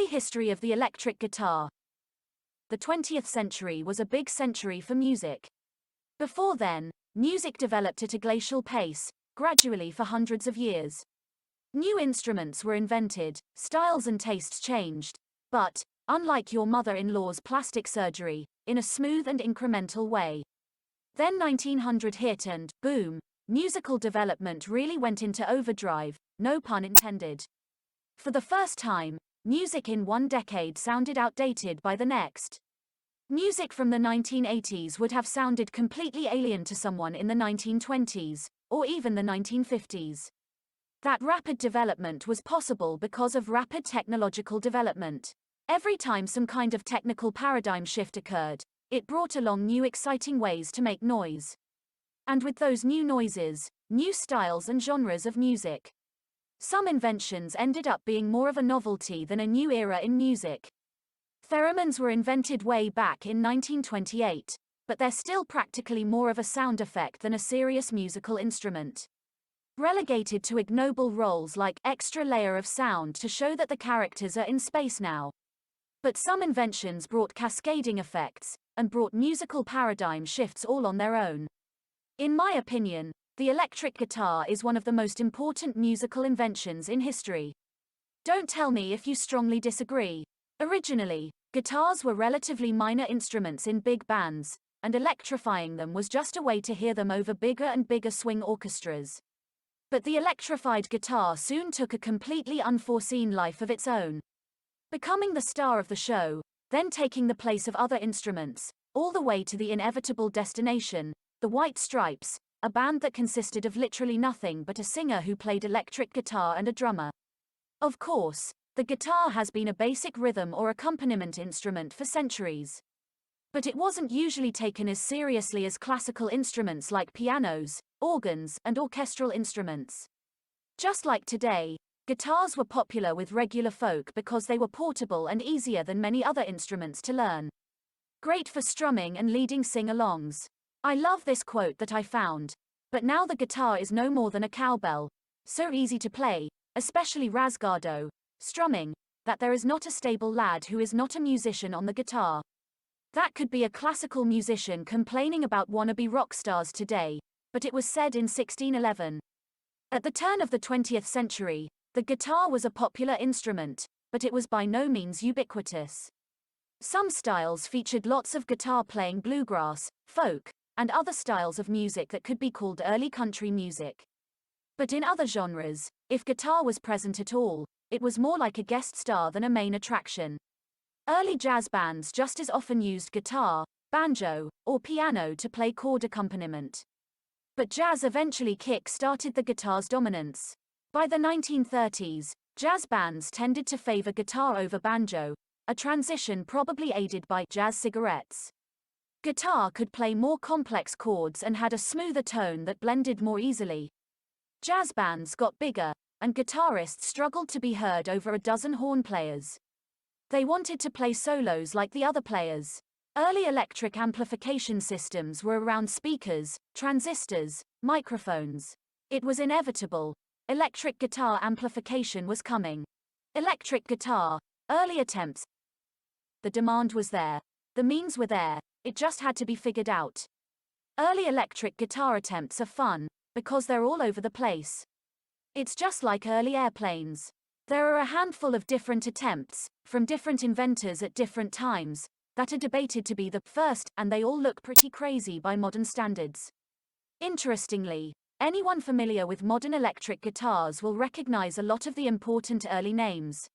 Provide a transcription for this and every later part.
History of the electric guitar. The 20th century was a big century for music. Before then, music developed at a glacial pace, gradually for hundreds of years. New instruments were invented, styles and tastes changed, but, unlike your mother-in-law's plastic surgery, in a smooth and incremental way. Then 1900 hit and, boom, musical development really went into overdrive, no pun intended. For the first time, music in one decade sounded outdated by the next. Music from the 1980s would have sounded completely alien to someone in the 1920s, or even the 1950s. That rapid development was possible because of rapid technological development. Every time some kind of technical paradigm shift occurred, it brought along new exciting ways to make noise. And with those new noises, new styles and genres of music. Some inventions ended up being more of a novelty than a new era in music. Theremins were invented way back in 1928, but they're still practically more of a sound effect than a serious musical instrument. Relegated to ignoble roles like extra layer of sound to show that the characters are in space now. But some inventions brought cascading effects, and brought musical paradigm shifts all on their own. In my opinion, the electric guitar is one of the most important musical inventions in history. Don't tell me if you strongly disagree. Originally, guitars were relatively minor instruments in big bands, and electrifying them was just a way to hear them over bigger and bigger swing orchestras. But the electrified guitar soon took a completely unforeseen life of its own. Becoming the star of the show, then taking the place of other instruments, all the way to the inevitable destination, the White Stripes, a band that consisted of literally nothing but a singer who played electric guitar and a drummer. Of course, the guitar has been a basic rhythm or accompaniment instrument for centuries. But it wasn't usually taken as seriously as classical instruments like pianos, organs, and orchestral instruments. Just like today, guitars were popular with regular folk because they were portable and easier than many other instruments to learn. Great for strumming and leading sing-alongs. I love this quote that I found. But now the guitar is no more than a cowbell, so easy to play, especially rasgado, strumming, that there is not a stable lad who is not a musician on the guitar. That could be a classical musician complaining about wannabe rock stars today, but it was said in 1611. At the turn of the 20th century, the guitar was a popular instrument, but it was by no means ubiquitous. Some styles featured lots of guitar playing bluegrass, folk, and other styles of music that could be called early country music. But in other genres, if guitar was present at all, it was more like a guest star than a main attraction. Early jazz bands just as often used guitar, banjo, or piano to play chord accompaniment. But jazz eventually kick-started the guitar's dominance. By the 1930s, jazz bands tended to favor guitar over banjo, a transition probably aided by jazz cigarettes. Guitar could play more complex chords and had a smoother tone that blended more easily. Jazz bands got bigger, and guitarists struggled to be heard over a dozen horn players. They wanted to play solos like the other players. Early electric amplification systems were around speakers, transistors, microphones. It was inevitable. Electric guitar amplification was coming. Electric guitar, early attempts. The demand was there. The means were there. It just had to be figured out. Early electric guitar attempts are fun, because they're all over the place. It's just like early airplanes. There are a handful of different attempts, from different inventors at different times, that are debated to be the first, and they all look pretty crazy by modern standards. Interestingly, anyone familiar with modern electric guitars will recognize a lot of the important early names.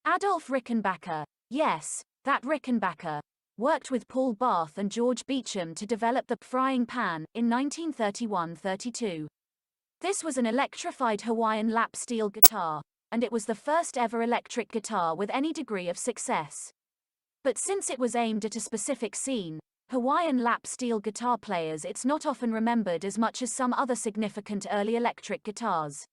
Adolf Rickenbacker, yes, that Rickenbacker, worked with Paul Barth and George Beecham to develop the frying pan in 1931-32. This was an electrified Hawaiian lap steel guitar, and it was the first ever electric guitar with any degree of success. But since it was aimed at a specific scene, Hawaiian lap steel guitar players, it's not often remembered as much as some other significant early electric guitars.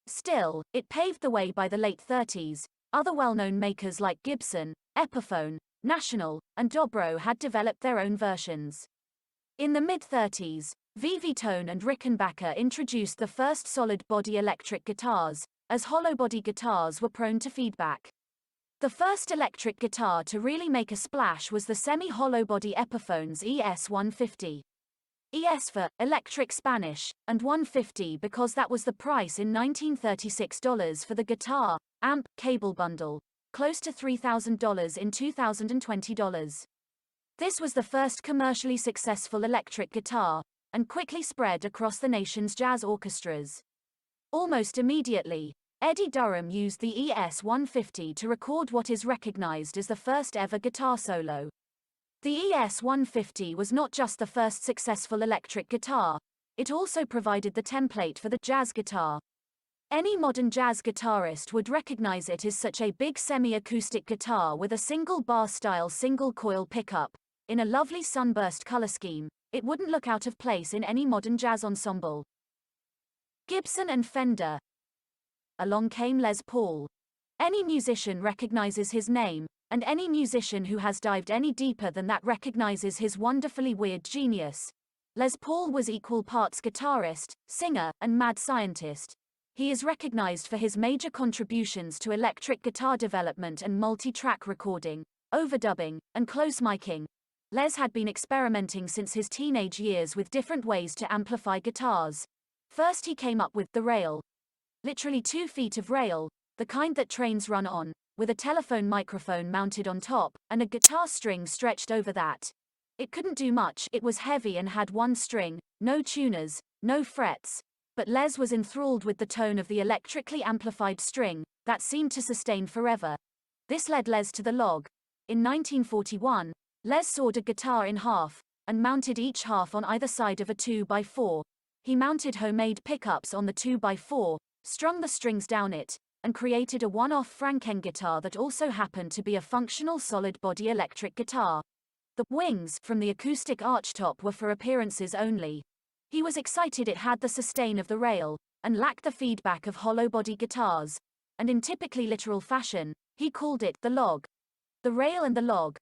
Still, it paved the way by the late 30s. Other well-known makers like Gibson, Epiphone, National, and Dobro had developed their own versions. In the mid-30s, Vivitone and Rickenbacker introduced the first solid-body electric guitars, as hollow-body guitars were prone to feedback. The first electric guitar to really make a splash was the semi-hollow body Epiphones ES-150. ES for electric Spanish, and 150 because that was the price in 1936 dollars for the guitar, amp, cable bundle, close to $3,000 in 2020 dollars. This was the first commercially successful electric guitar, and quickly spread across the nation's jazz orchestras. Almost immediately, Eddie Durham used the ES-150 to record what is recognized as the first ever guitar solo. The ES-150 was not just the first successful electric guitar, it also provided the template for the jazz guitar. Any modern jazz guitarist would recognize it as such a big semi-acoustic guitar with a single bar-style single-coil pickup, in a lovely sunburst color scheme. It wouldn't look out of place in any modern jazz ensemble. Gibson and Fender. Along came Les Paul. Any musician recognizes his name, and any musician who has dived any deeper than that recognizes his wonderfully weird genius. Les Paul was equal parts guitarist, singer, and mad scientist. He is recognized for his major contributions to electric guitar development and multi-track recording, overdubbing, and close miking. Les had been experimenting since his teenage years with different ways to amplify guitars. First he came up with the rail. Literally 2 feet of rail, the kind that trains run on, with a telephone microphone mounted on top, and a guitar string stretched over that. It couldn't do much, it was heavy and had one string, no tuners, no frets. But Les was enthralled with the tone of the electrically amplified string, that seemed to sustain forever. This led Les to the log. In 1941, Les sawed a guitar in half, and mounted each half on either side of a 2x4. He mounted homemade pickups on the 2x4, strung the strings down it, and created a one-off Franken guitar that also happened to be a functional solid-body electric guitar. The wings from the acoustic archtop were for appearances only. He was excited it had the sustain of the rail, and lacked the feedback of hollow-body guitars, and in typically literal fashion, he called it the log. The rail and the log.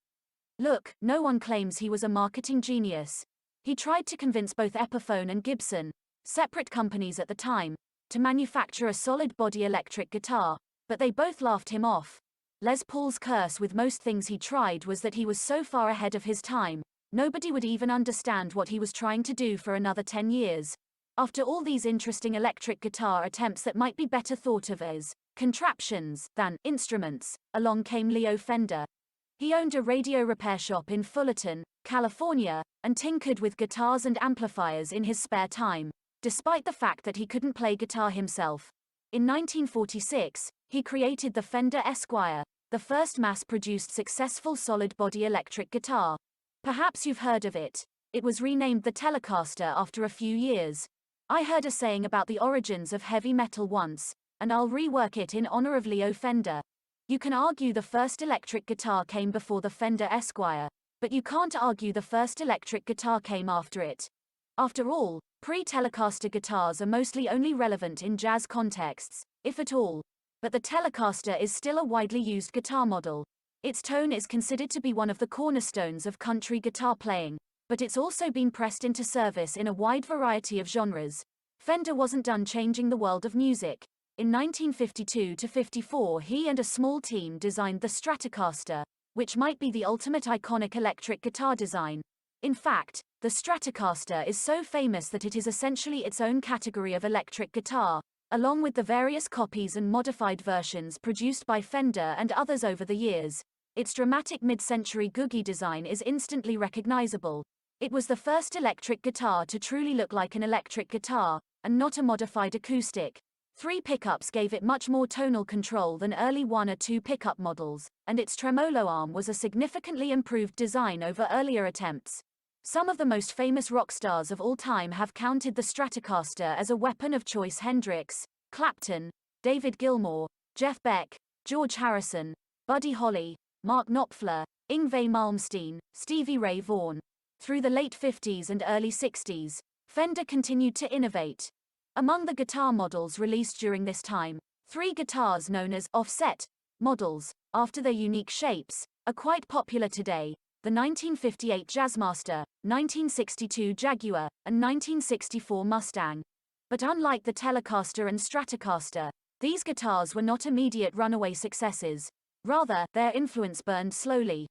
Look, no one claims he was a marketing genius. He tried to convince both Epiphone and Gibson, separate companies at the time, to manufacture a solid-body electric guitar, but they both laughed him off. Les Paul's curse with most things he tried was that he was so far ahead of his time, nobody would even understand what he was trying to do for another 10 years. After all these interesting electric guitar attempts that might be better thought of as contraptions than instruments, along came Leo Fender. He owned a radio repair shop in Fullerton, California, and tinkered with guitars and amplifiers in his spare time, despite the fact that he couldn't play guitar himself. In 1946, he created the Fender Esquire, the first mass-produced successful solid-body electric guitar. Perhaps you've heard of it. It was renamed the Telecaster after a few years. I heard a saying about the origins of heavy metal once, and I'll rework it in honor of Leo Fender. You can argue the first electric guitar came before the Fender Esquire, but you can't argue the first electric guitar came after it. After all, pre-Telecaster guitars are mostly only relevant in jazz contexts, if at all. But the Telecaster is still a widely used guitar model. Its tone is considered to be one of the cornerstones of country guitar playing, but it's also been pressed into service in a wide variety of genres. Fender wasn't done changing the world of music. In 1952-54 he and a small team designed the Stratocaster, which might be the ultimate iconic electric guitar design. In fact, the Stratocaster is so famous that it is essentially its own category of electric guitar, along with the various copies and modified versions produced by Fender and others over the years. Its dramatic mid-century googie design is instantly recognizable. It was the first electric guitar to truly look like an electric guitar, and not a modified acoustic. 3 pickups gave it much more tonal control than early 1 or 2 pickup models, and its tremolo arm was a significantly improved design over earlier attempts. Some of the most famous rock stars of all time have counted the Stratocaster as a weapon of choice. Hendrix, Clapton, David Gilmour, Jeff Beck, George Harrison, Buddy Holly, Mark Knopfler, Yngwie Malmsteen, Stevie Ray Vaughan. Through the late 50s and early 60s, Fender continued to innovate. Among the guitar models released during this time, 3 guitars known as offset models, after their unique shapes, are quite popular today: the 1958 Jazzmaster, 1962 Jaguar, and 1964 Mustang. But unlike the Telecaster and Stratocaster, these guitars were not immediate runaway successes. Rather, their influence burned slowly.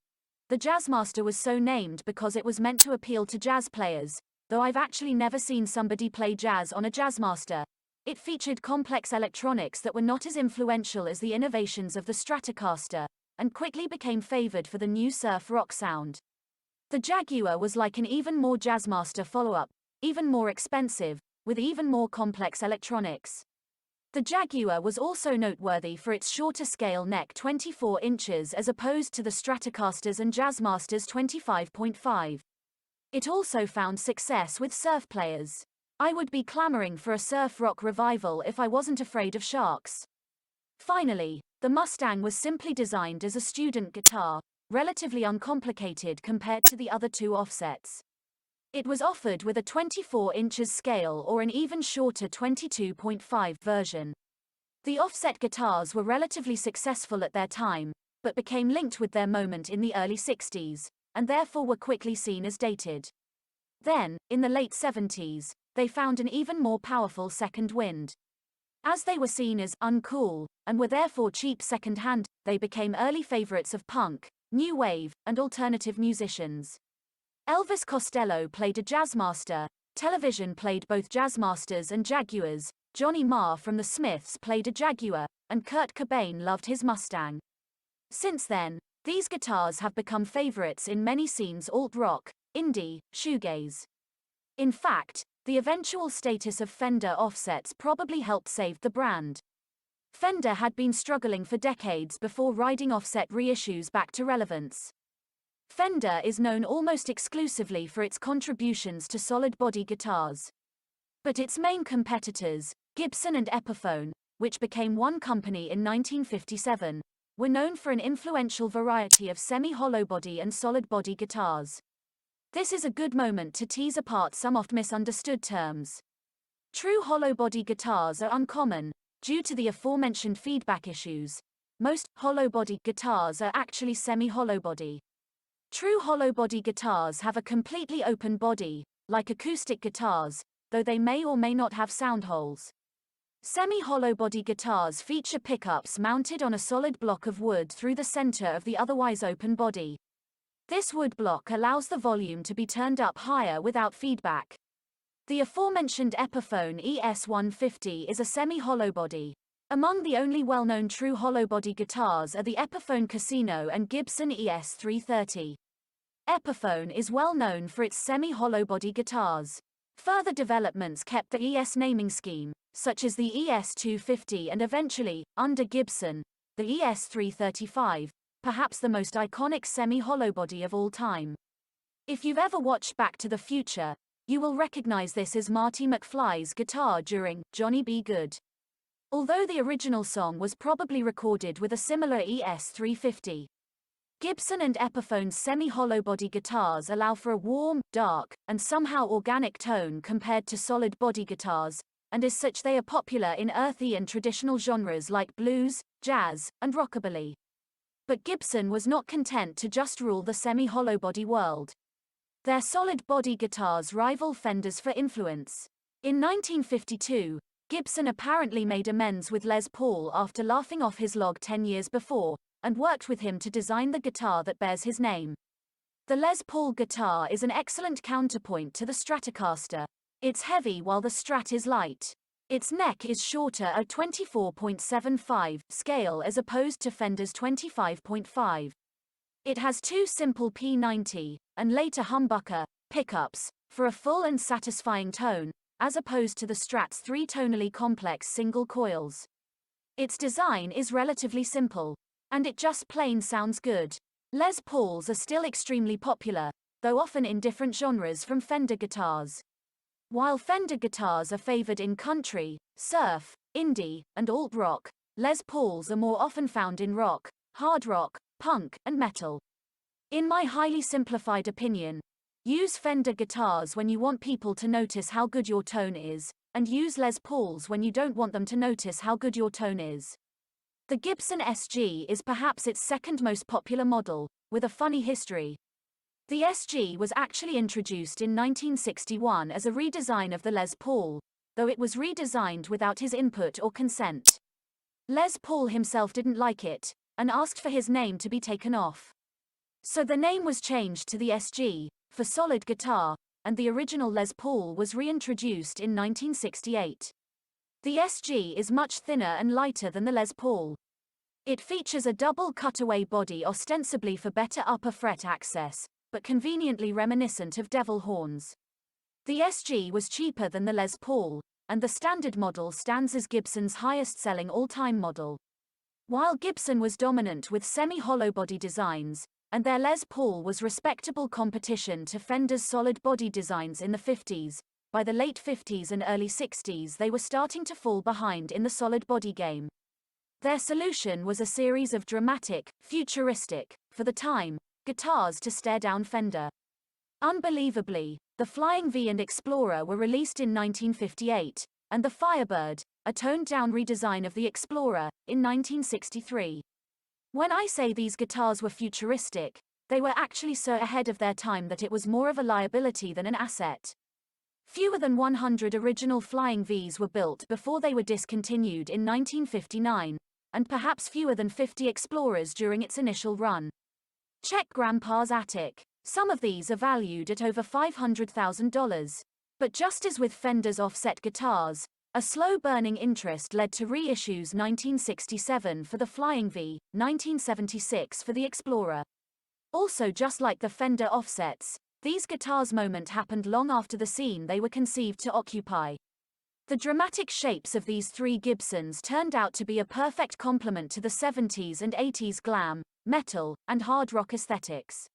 The Jazzmaster was so named because it was meant to appeal to jazz players, though I've actually never seen somebody play jazz on a Jazzmaster. It featured complex electronics that were not as influential as the innovations of the Stratocaster, and quickly became favored for the new surf rock sound. The Jaguar was like an even more Jazzmaster follow-up, even more expensive, with even more complex electronics. The Jaguar was also noteworthy for its shorter scale neck, 24 inches, as opposed to the Stratocasters and Jazzmasters 25.5. It also found success with surf players. I would be clamoring for a surf rock revival if I wasn't afraid of sharks. Finally, the Mustang was simply designed as a student guitar, relatively uncomplicated compared to the other two offsets. It was offered with a 24 inches scale or an even shorter 22.5 version. The offset guitars were relatively successful at their time, but became linked with their moment in the early 60s, and therefore were quickly seen as dated. Then, in the late 70s, they found an even more powerful second wind. As they were seen as uncool, and were therefore cheap second-hand, they became early favorites of punk, new wave, and alternative musicians. Elvis Costello played a Jazzmaster, television played both Jazzmasters and Jaguars, Johnny Marr from the Smiths played a Jaguar, and Kurt Cobain loved his Mustang. Since then, these guitars have become favorites in many scenes: alt-rock, indie, shoegaze. In fact, the eventual status of Fender offsets probably helped save the brand. Fender had been struggling for decades before riding offset reissues back to relevance. Fender is known almost exclusively for its contributions to solid-body guitars. But its main competitors, Gibson and Epiphone, which became one company in 1957, were known for an influential variety of semi-hollow body and solid-body guitars. This is a good moment to tease apart some oft misunderstood terms. True hollow-body guitars are uncommon, due to the aforementioned feedback issues. Most hollow-body guitars are actually semi-hollow body. True hollow-body guitars have a completely open body, like acoustic guitars, though they may or may not have sound holes. Semi-hollow body guitars feature pickups mounted on a solid block of wood through the center of the otherwise open body. This wood block allows the volume to be turned up higher without feedback. The aforementioned Epiphone ES150 is a semi-hollow body. Among the only well-known true hollow body guitars are the Epiphone Casino and Gibson ES330. Epiphone is well known for its semi-hollow body guitars. Further developments kept the ES naming scheme, such as the ES250 and eventually, under Gibson, the ES335, perhaps the most iconic semi-hollow body of all time. If you've ever watched Back to the Future, you will recognize this as Marty McFly's guitar during Johnny Be Good. Although the original song was probably recorded with a similar ES350. Gibson and Epiphone's semi-hollow body guitars allow for a warm, dark, and somehow organic tone compared to solid body guitars, and as such they are popular in earthy and traditional genres like blues, jazz, and rockabilly. But Gibson was not content to just rule the semi-hollow body world. Their solid body guitars rival Fender's for influence. In 1952, Gibson apparently made amends with Les Paul after laughing off his log 10 years before, and worked with him to design the guitar that bears his name. The Les Paul guitar is an excellent counterpoint to the Stratocaster. It's heavy while the Strat is light. Its neck is shorter at 24.75 scale as opposed to Fender's 25.5. It has two simple P90, and later humbucker, pickups, for a full and satisfying tone, as opposed to the Strat's three tonally complex single coils. Its design is relatively simple, and it just plain sounds good. Les Pauls are still extremely popular, though often in different genres from Fender guitars. While Fender guitars are favored in country, surf, indie, and alt-rock, Les Pauls are more often found in rock, hard rock, punk, and metal. In my highly simplified opinion, use Fender guitars when you want people to notice how good your tone is, and use Les Pauls when you don't want them to notice how good your tone is. The Gibson SG is perhaps its second most popular model, with a funny history. The SG was actually introduced in 1961 as a redesign of the Les Paul, though it was redesigned without his input or consent. Les Paul himself didn't like it, and asked for his name to be taken off. So the name was changed to the SG, for solid guitar, and the original Les Paul was reintroduced in 1968. The SG is much thinner and lighter than the Les Paul. It features a double cutaway body ostensibly for better upper fret access, but conveniently reminiscent of devil horns. The SG was cheaper than the Les Paul, and the standard model stands as Gibson's highest-selling all-time model. While Gibson was dominant with semi-hollow body designs, and their Les Paul was respectable competition to Fender's solid body designs in the 50s, by the late 50s and early 60s they were starting to fall behind in the solid body game. Their solution was a series of dramatic, futuristic, for the time, guitars to stare down Fender. Unbelievably, the Flying V and Explorer were released in 1958, and the Firebird, a toned-down redesign of the Explorer, in 1963. When I say these guitars were futuristic, they were actually so ahead of their time that it was more of a liability than an asset. Fewer than 100 original Flying Vs were built before they were discontinued in 1959, and perhaps fewer than 50 Explorers during its initial run. Check Grandpa's attic. Some of these are valued at over $500,000. But just as with Fender's offset guitars, a slow-burning interest led to reissues 1967 for the Flying V, 1976 for the Explorer. Also, just like the Fender offsets, these guitars' moment happened long after the scene they were conceived to occupy. The dramatic shapes of these three Gibsons turned out to be a perfect complement to the 70s and 80s glam, metal, and hard rock aesthetics.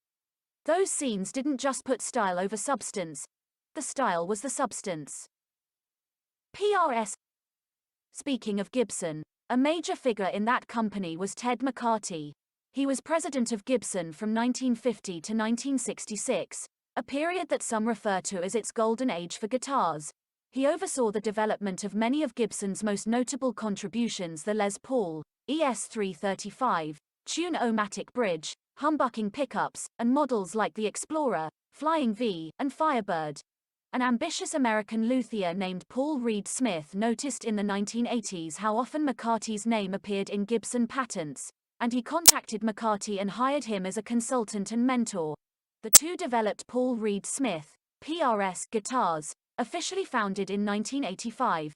Those scenes didn't just put style over substance, the style was the substance. PRS. Speaking of Gibson, a major figure in that company was Ted McCarty. He was president of Gibson from 1950 to 1966, a period that some refer to as its golden age for guitars. He oversaw the development of many of Gibson's most notable contributions: the Les Paul, ES-335, Tune-O-Matic bridge, humbucking pickups, and models like the Explorer, Flying V, and Firebird. An ambitious American luthier named Paul Reed Smith noticed in the 1980s how often McCarty's name appeared in Gibson patents, and he contacted McCarty and hired him as a consultant and mentor. The two developed Paul Reed Smith, PRS guitars, officially founded in 1985.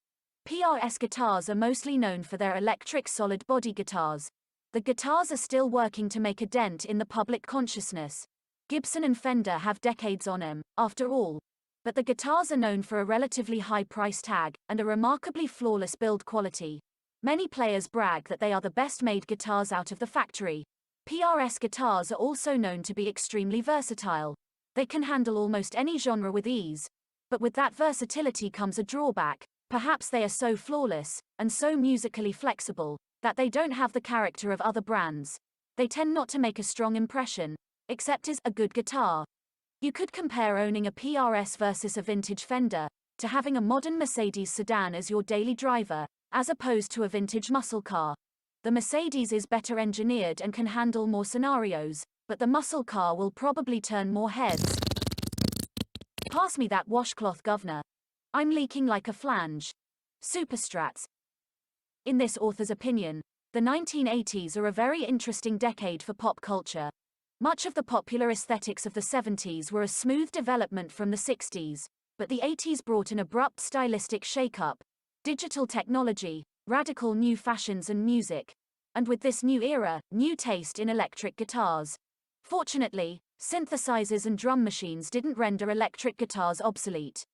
PRS guitars are mostly known for their electric solid body guitars. The guitars are still working to make a dent in the public consciousness. Gibson and Fender have decades on them, after all. But the guitars are known for a relatively high price tag and a remarkably flawless build quality. Many players brag that they are the best-made guitars out of the factory. PRS guitars are also known to be extremely versatile. They can handle almost any genre with ease. But with that versatility comes a drawback. Perhaps they are so flawless, and so musically flexible, that they don't have the character of other brands. They tend not to make a strong impression, except as a good guitar. You could compare owning a PRS versus a vintage Fender, to having a modern Mercedes sedan as your daily driver, as opposed to a vintage muscle car. The Mercedes is better engineered and can handle more scenarios, but the muscle car will probably turn more heads. Pass me that washcloth, governor. I'm leaking like a flange. Superstrats. In this author's opinion, the 1980s are a very interesting decade for pop culture. Much of the popular aesthetics of the 70s were a smooth development from the 60s, but the 80s brought an abrupt stylistic shake-up, digital technology, radical new fashions and music, and with this new era, new taste in electric guitars. Fortunately, synthesizers and drum machines didn't render electric guitars obsolete.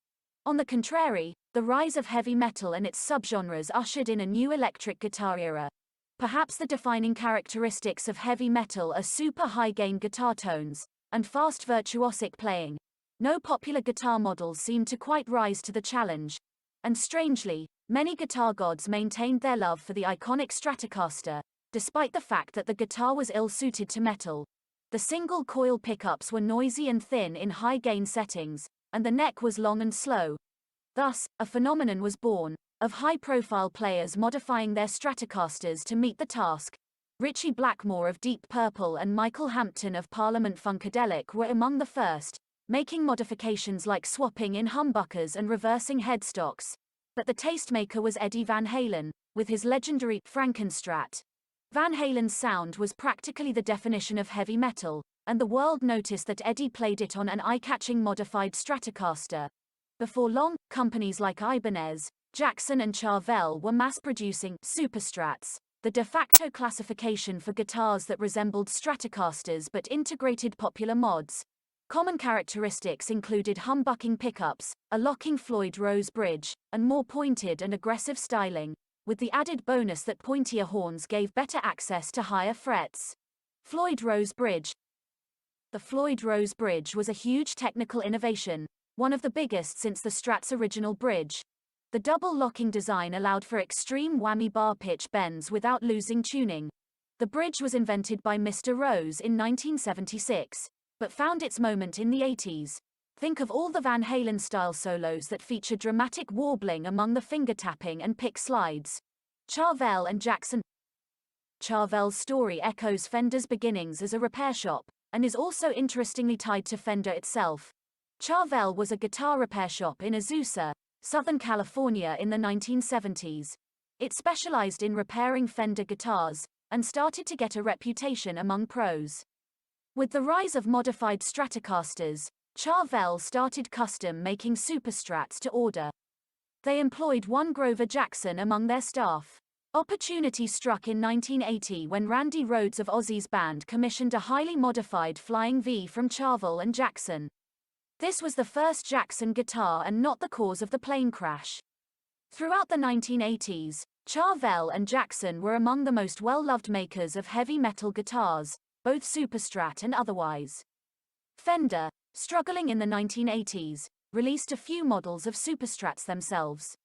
On the contrary, the rise of heavy metal and its subgenres ushered in a new electric guitar era. Perhaps the defining characteristics of heavy metal are super high-gain guitar tones and fast virtuosic playing. No popular guitar models seemed to quite rise to the challenge, and strangely, many guitar gods maintained their love for the iconic Stratocaster, despite the fact that the guitar was ill-suited to metal. The single-coil pickups were noisy and thin in high-gain settings, and the neck was long and slow. Thus, a phenomenon was born of high-profile players modifying their Stratocasters to meet the task. Ritchie Blackmore of Deep Purple and Michael Hampton of Parliament Funkadelic were among the first, making modifications like swapping in humbuckers and reversing headstocks. But the tastemaker was Eddie Van Halen, with his legendary Frankenstrat. Van Halen's sound was practically the definition of heavy metal, and the world noticed that Eddie played it on an eye-catching modified Stratocaster. Before long, companies like Ibanez, Jackson and Charvel were mass-producing Superstrats, the de facto classification for guitars that resembled Stratocasters but integrated popular mods. Common characteristics included humbucking pickups, a locking Floyd Rose bridge, and more pointed and aggressive styling, with the added bonus that pointier horns gave better access to higher frets. Floyd Rose Bridge. The Floyd Rose Bridge was a huge technical innovation, one of the biggest since the Strat's original bridge. The double locking design allowed for extreme whammy bar pitch bends without losing tuning. The bridge was invented by Mr. Rose in 1976, but found its moment in the 80s. Think of all the Van Halen-style solos that feature dramatic warbling among the finger tapping and pick slides. Charvel and Jackson. Charvel's story echoes Fender's beginnings as a repair shop, and is also interestingly tied to Fender itself. Charvel was a guitar repair shop in Azusa, Southern California in the 1970s. It specialized in repairing Fender guitars, and started to get a reputation among pros. With the rise of modified Stratocasters, Charvel started custom-making Superstrats to order. They employed one Grover Jackson among their staff. Opportunity struck in 1980 when Randy Rhoads of Ozzy's band commissioned a highly modified Flying V from Charvel and Jackson. This was the first Jackson guitar and not the cause of the plane crash. Throughout the 1980s, Charvel and Jackson were among the most well-loved makers of heavy metal guitars, both Superstrat and otherwise. Fender, struggling in the 1980s, released a few models of Superstrats themselves.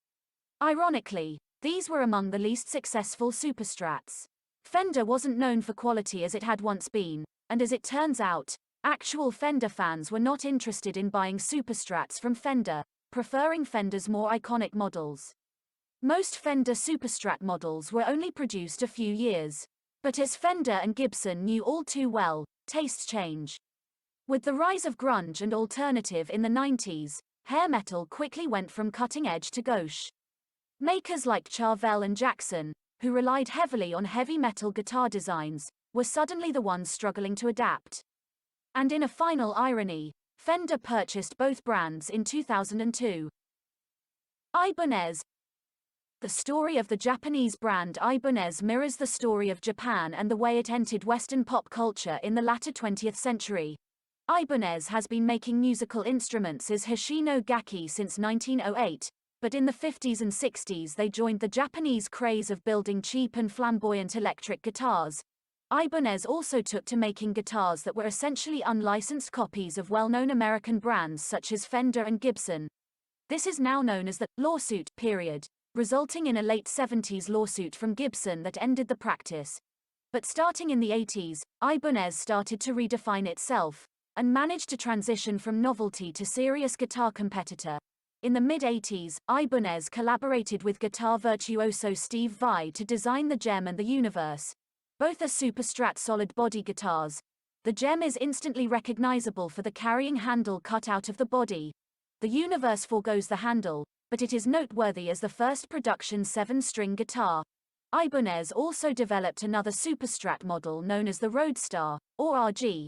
Ironically, these were among the least successful Superstrats. Fender wasn't known for quality as it had once been, and as it turns out, actual Fender fans were not interested in buying Superstrats from Fender, preferring Fender's more iconic models. Most Fender Superstrat models were only produced a few years. But as Fender and Gibson knew all too well, tastes change. With the rise of grunge and alternative in the 90s, hair metal quickly went from cutting edge to gauche. Makers like Charvel and Jackson, who relied heavily on heavy metal guitar designs, were suddenly the ones struggling to adapt. And in a final irony, Fender purchased both brands in 2002. Ibanez. The story of the Japanese brand Ibanez mirrors the story of Japan and the way it entered Western pop culture in the latter 20th century. Ibanez has been making musical instruments as Hoshino Gakki since 1908, but in the 50s and 60s they joined the Japanese craze of building cheap and flamboyant electric guitars. Ibanez also took to making guitars that were essentially unlicensed copies of well-known American brands such as Fender and Gibson. This is now known as the lawsuit period, resulting in a late 70s lawsuit from Gibson that ended the practice. But starting in the 80s, Ibanez started to redefine itself, and managed to transition from novelty to serious guitar competitor. In the mid-80s, Ibanez collaborated with guitar virtuoso Steve Vai to design the Gem and the Universe. Both are Superstrat solid-body guitars. The Gem is instantly recognizable for the carrying handle cut out of the body. The Universe forgoes the handle, but it is noteworthy as the first production 7-string guitar. Ibanez also developed another Superstrat model known as the Roadstar, or RG.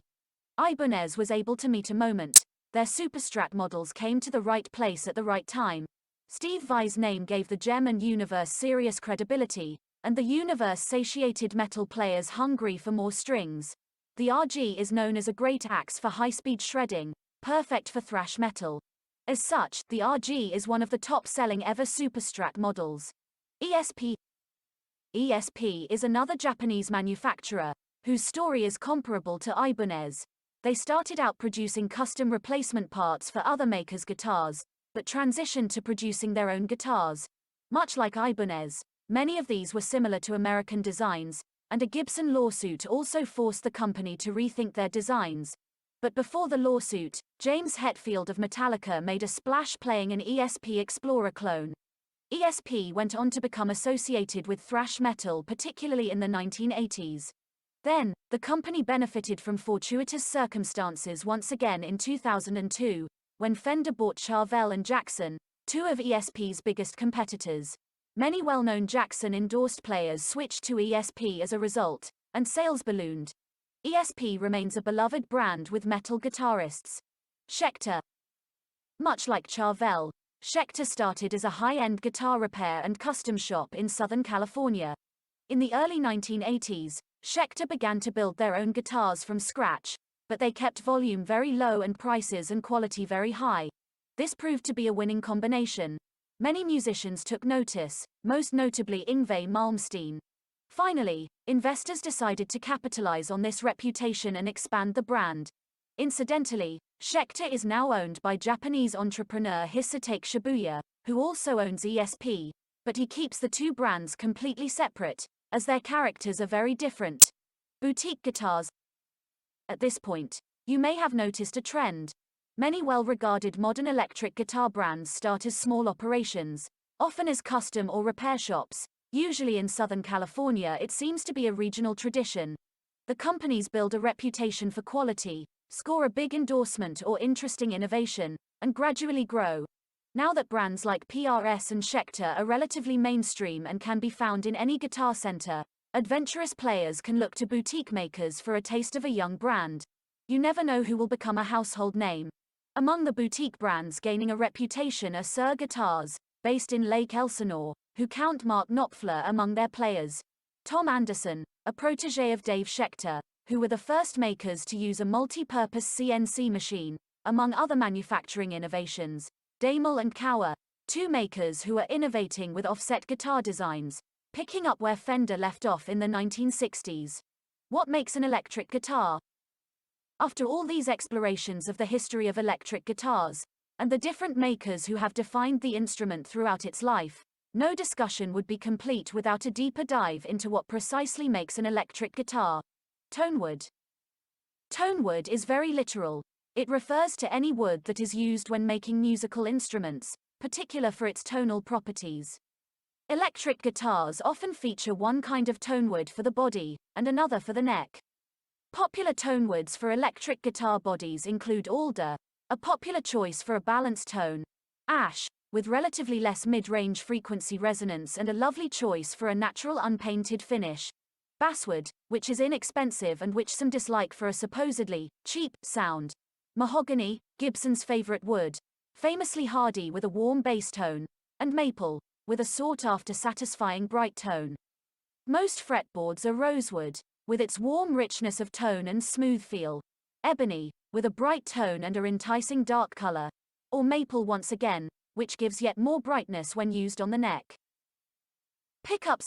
Ibanez was able to meet a moment. Their Superstrat models came to the right place at the right time. Steve Vai's name gave the Gem and Universe serious credibility, and the Universe satiated metal players hungry for more strings. The RG is known as a great axe for high-speed shredding, perfect for thrash metal. As such, the RG is one of the top-selling ever Superstrat models. ESP is another Japanese manufacturer, whose story is comparable to Ibanez. They started out producing custom replacement parts for other makers' guitars, but transitioned to producing their own guitars. Much like Ibanez, many of these were similar to American designs, and a Gibson lawsuit also forced the company to rethink their designs. But before the lawsuit, James Hetfield of Metallica made a splash playing an ESP Explorer clone. ESP went on to become associated with thrash metal, particularly in the 1980s. Then, the company benefited from fortuitous circumstances once again in 2002, when Fender bought Charvel and Jackson, two of ESP's biggest competitors. Many well-known Jackson-endorsed players switched to ESP as a result, and sales ballooned. ESP remains a beloved brand with metal guitarists. Schecter. Much like Charvel, Schecter started as a high-end guitar repair and custom shop in Southern California. In the early 1980s, Schecter began to build their own guitars from scratch, but they kept volume very low and prices and quality very high. This proved to be a winning combination. Many musicians took notice, most notably Yngwie Malmsteen. Finally, investors decided to capitalize on this reputation and expand the brand. Incidentally, Schecter is now owned by Japanese entrepreneur Hisatake Shibuya, who also owns ESP, but he keeps the two brands completely separate, as their characters are very different. Boutique guitars. At this point, you may have noticed a trend. Many well-regarded modern electric guitar brands start as small operations, often as custom or repair shops. Usually in Southern California, it seems to be a regional tradition. The companies build a reputation for quality, score a big endorsement or interesting innovation, and gradually grow. Now that brands like PRS and Schecter are relatively mainstream and can be found in any guitar center, adventurous players can look to boutique makers for a taste of a young brand. You never know who will become a household name. Among the boutique brands gaining a reputation are Suhr Guitars, based in Lake Elsinore, who count Mark Knopfler among their players. Tom Anderson, a protege of Dave Schecter, who were the first makers to use a multi-purpose CNC machine, among other manufacturing innovations. Damel and Kauer, two makers who are innovating with offset guitar designs, picking up where Fender left off in the 1960s. What makes an electric guitar? After all these explorations of the history of electric guitars, and the different makers who have defined the instrument throughout its life, no discussion would be complete without a deeper dive into what precisely makes an electric guitar. Tonewood. Tonewood is very literal. It refers to any wood that is used when making musical instruments, particular for its tonal properties. Electric guitars often feature one kind of tonewood for the body, and another for the neck. Popular tonewoods for electric guitar bodies include alder, a popular choice for a balanced tone, ash, with relatively less mid-range frequency resonance and a lovely choice for a natural unpainted finish, basswood, which is inexpensive and which some dislike for a supposedly cheap sound, mahogany, Gibson's favorite wood, famously hardy with a warm bass tone, and maple, with a sought-after satisfying bright tone. Most fretboards are rosewood, with its warm richness of tone and smooth feel, ebony, with a bright tone and a enticing dark color, or maple once again, which gives yet more brightness when used on the neck. Pickups.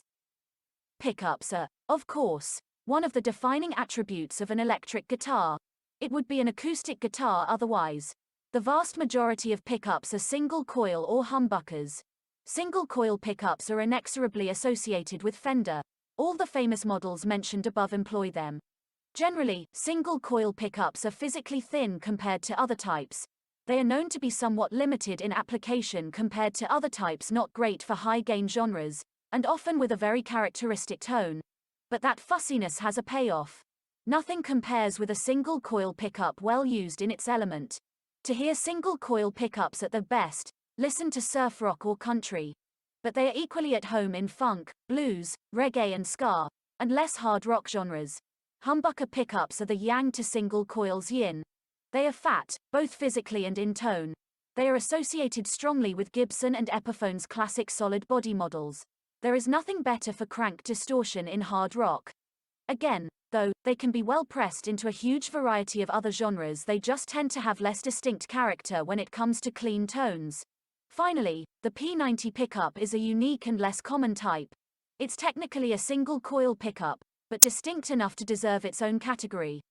Pickups are, of course, one of the defining attributes of an electric guitar. It would be an acoustic guitar otherwise. The vast majority of pickups are single coil or humbuckers. Single coil pickups are inexorably associated with Fender. All the famous models mentioned above employ them. Generally, single coil pickups are physically thin compared to other types. They are known to be somewhat limited in application compared to other types, not great for high-gain genres, and often with a very characteristic tone. But that fussiness has a payoff. Nothing compares with a single coil pickup well used in its element. To hear single coil pickups at their best, listen to surf rock or country. But they are equally at home in funk, blues, reggae and ska, and less hard rock genres. Humbucker pickups are the yang to single coil's yin. They are fat, both physically and in tone. They are associated strongly with Gibson and Epiphone's classic solid body models. There is nothing better for crank distortion in hard rock. Again, though, they can be well pressed into a huge variety of other genres, they just tend to have less distinct character when it comes to clean tones. Finally, the P90 pickup is a unique and less common type. It's technically a single coil pickup, but distinct enough to deserve its own category.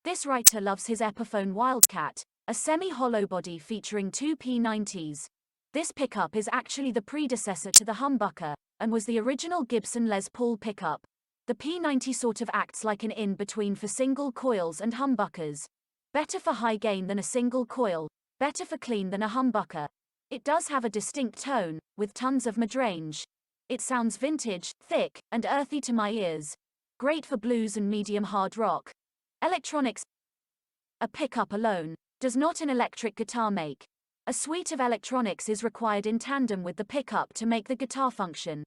This writer loves his Epiphone Wildcat, a semi-hollow body featuring two P90s. This pickup is actually the predecessor to the humbucker, and was the original Gibson Les Paul pickup. The P90 sort of acts like an in-between for single coils and humbuckers. Better for high gain than a single coil, better for clean than a humbucker. It does have a distinct tone, with tons of midrange. It sounds vintage, thick, and earthy to my ears. Great for blues and medium hard rock. Electronics. A pickup alone does not an electric guitar make. A suite of electronics is required in tandem with the pickup to make the guitar function.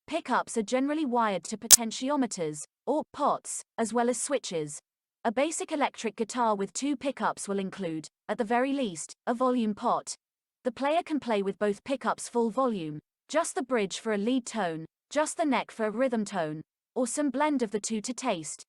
Pickups are generally wired to potentiometers, or pots, as well as switches. A basic electric guitar with 2 pickups will include, at the very least, a volume pot. The player can play with both pickups full volume, just the bridge for a lead tone, just the neck for a rhythm tone, or some blend of the two to taste.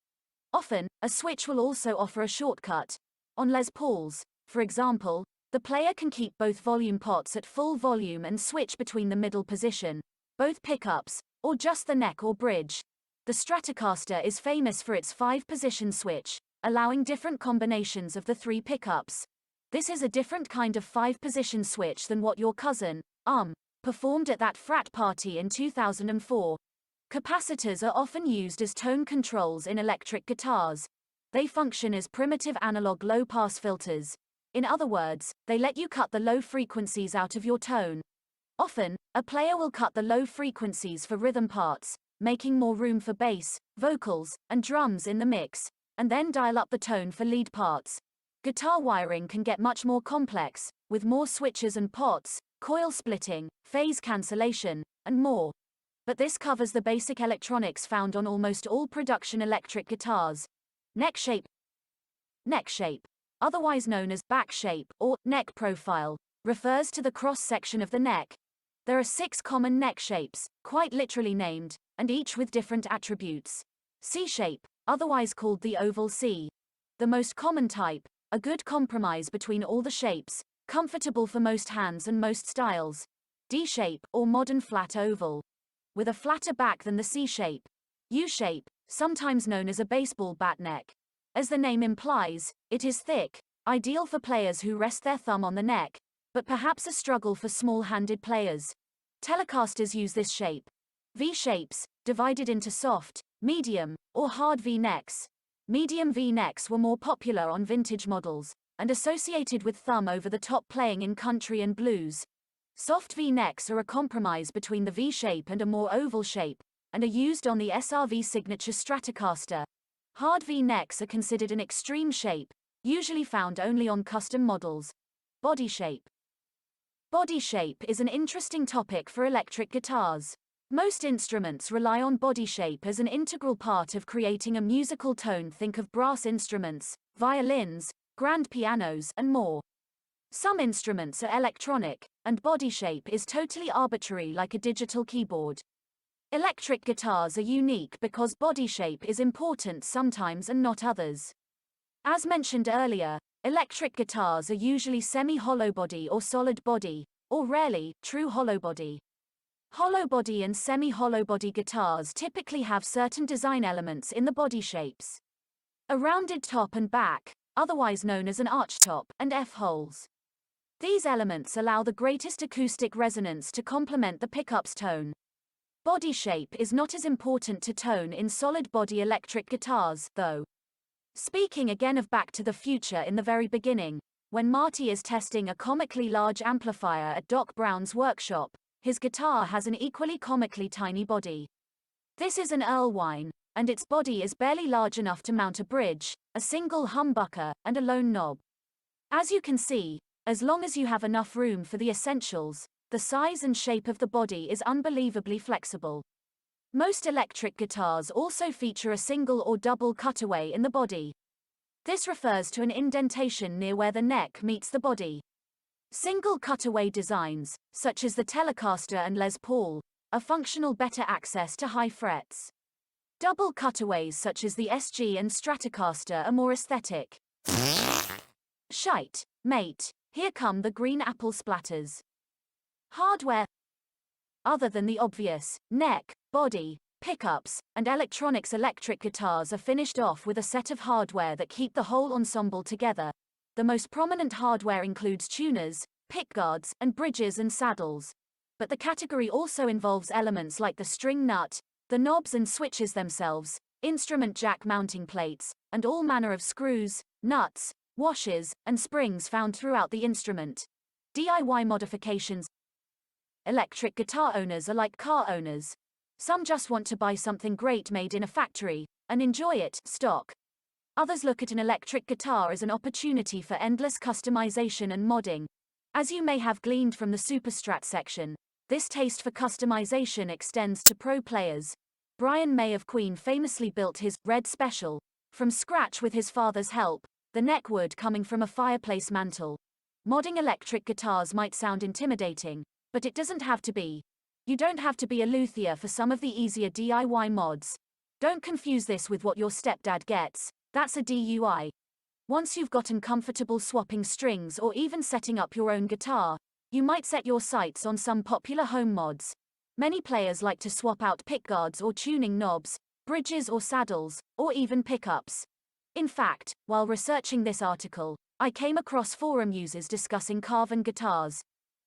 Often, a switch will also offer a shortcut. On Les Pauls, for example, the player can keep both volume pots at full volume and switch between the middle position, both pickups, or just the neck or bridge. The Stratocaster is famous for its 5-position switch, allowing different combinations of the 3 pickups. This is a different kind of 5-position switch than what your cousin, performed at that frat party in 2004. Capacitors are often used as tone controls in electric guitars. They function as primitive analog low-pass filters. In other words, they let you cut the low frequencies out of your tone. Often, a player will cut the low frequencies for rhythm parts, making more room for bass, vocals, and drums in the mix, and then dial up the tone for lead parts. Guitar wiring can get much more complex, with more switches and pots, coil splitting, phase cancellation, and more. But this covers the basic electronics found on almost all production electric guitars. Neck shape. Neck shape, otherwise known as back shape or neck profile, refers to the cross-section of the neck. There are 6 common neck shapes, quite literally named, and each with different attributes. C-shape, otherwise called the oval C. The most common type, a good compromise between all the shapes, comfortable for most hands and most styles. D-shape, or modern flat oval, with a flatter back than the C-shape. U-shape, sometimes known as a baseball bat neck. As the name implies, it is thick, ideal for players who rest their thumb on the neck, but perhaps a struggle for small-handed players. Telecasters use this shape. V-shapes, divided into soft, medium, or hard V-necks. Medium V-necks were more popular on vintage models, and associated with thumb over the top playing in country and blues. Soft V-necks are a compromise between the V-shape and a more oval shape, and are used on the SRV signature Stratocaster. Hard V-necks are considered an extreme shape, usually found only on custom models. Body shape. Body shape is an interesting topic for electric guitars. Most instruments rely on body shape as an integral part of creating a musical tone. Think of brass instruments, violins, grand pianos, and more. Some instruments are electronic, and body shape is totally arbitrary like a digital keyboard. Electric guitars are unique because body shape is important sometimes and not others. As mentioned earlier, electric guitars are usually semi-hollow body or solid body, or rarely, true hollow body. Hollow body and semi-hollow body guitars typically have certain design elements in the body shapes. A rounded top and back, otherwise known as an arch top, and F-holes. These elements allow the greatest acoustic resonance to complement the pickup's tone. Body shape is not as important to tone in solid body electric guitars, though. Speaking again of Back to the Future in the very beginning, when Marty is testing a comically large amplifier at Doc Brown's workshop, his guitar has an equally comically tiny body. This is an Erlewine, and its body is barely large enough to mount a bridge, a single humbucker, and a lone knob. As you can see, as long as you have enough room for the essentials, the size and shape of the body is unbelievably flexible. Most electric guitars also feature a single or double cutaway in the body. This refers to an indentation near where the neck meets the body. Single cutaway designs, such as the Telecaster and Les Paul, are functional better access to high frets. Double cutaways such as the SG and Stratocaster are more aesthetic. Shite, mate, here come the green apple splatters. Hardware. Other than the obvious, neck, body, pickups, and electronics, electric guitars are finished off with a set of hardware that keep the whole ensemble together. The most prominent hardware includes tuners, pickguards, and bridges and saddles. But the category also involves elements like the string nut, the knobs and switches themselves, instrument jack mounting plates, and all manner of screws, nuts, washers, and springs found throughout the instrument. DIY modifications. Electric guitar owners are like car owners. Some just want to buy something great made in a factory, and enjoy it, stock. Others look at an electric guitar as an opportunity for endless customization and modding. As you may have gleaned from the Superstrat section, This taste for customization extends to pro players. Brian May of Queen famously built his Red Special from scratch with his father's help, the neckwood coming from a fireplace mantle. Modding electric guitars might sound intimidating, but it doesn't have to be. You don't have to be a luthier for some of the easier DIY mods. Don't confuse this with what your stepdad gets, that's a DUI. Once you've gotten comfortable swapping strings or even setting up your own guitar, you might set your sights on some popular home mods. Many players like to swap out pickguards or tuning knobs, bridges or saddles, or even pickups. In fact, while researching this article, I came across forum users discussing carven guitars.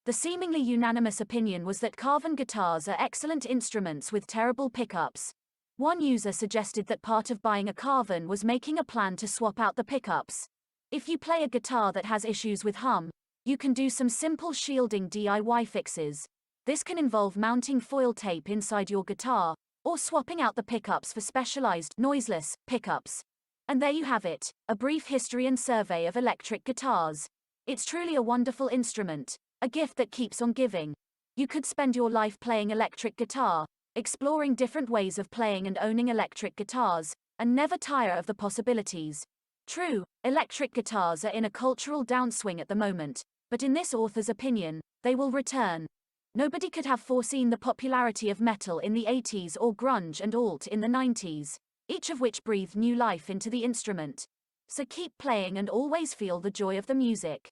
The seemingly unanimous opinion was that carven guitars are excellent instruments with terrible pickups. One user suggested that part of buying a carven was making a plan to swap out the pickups. If you play a guitar that has issues with hum, you can do some simple shielding DIY fixes. This can involve mounting foil tape inside your guitar, or swapping out the pickups for specialized, noiseless pickups. And there you have it, a brief history and survey of electric guitars. It's truly a wonderful instrument, a gift that keeps on giving. You could spend your life playing electric guitar, exploring different ways of playing and owning electric guitars, and never tire of the possibilities. True, electric guitars are in a cultural downswing at the moment, but in this author's opinion, they will return. Nobody could have foreseen the popularity of metal in the 80s or grunge and alt in the 90s, each of which breathed new life into the instrument. So keep playing and always feel the joy of the music.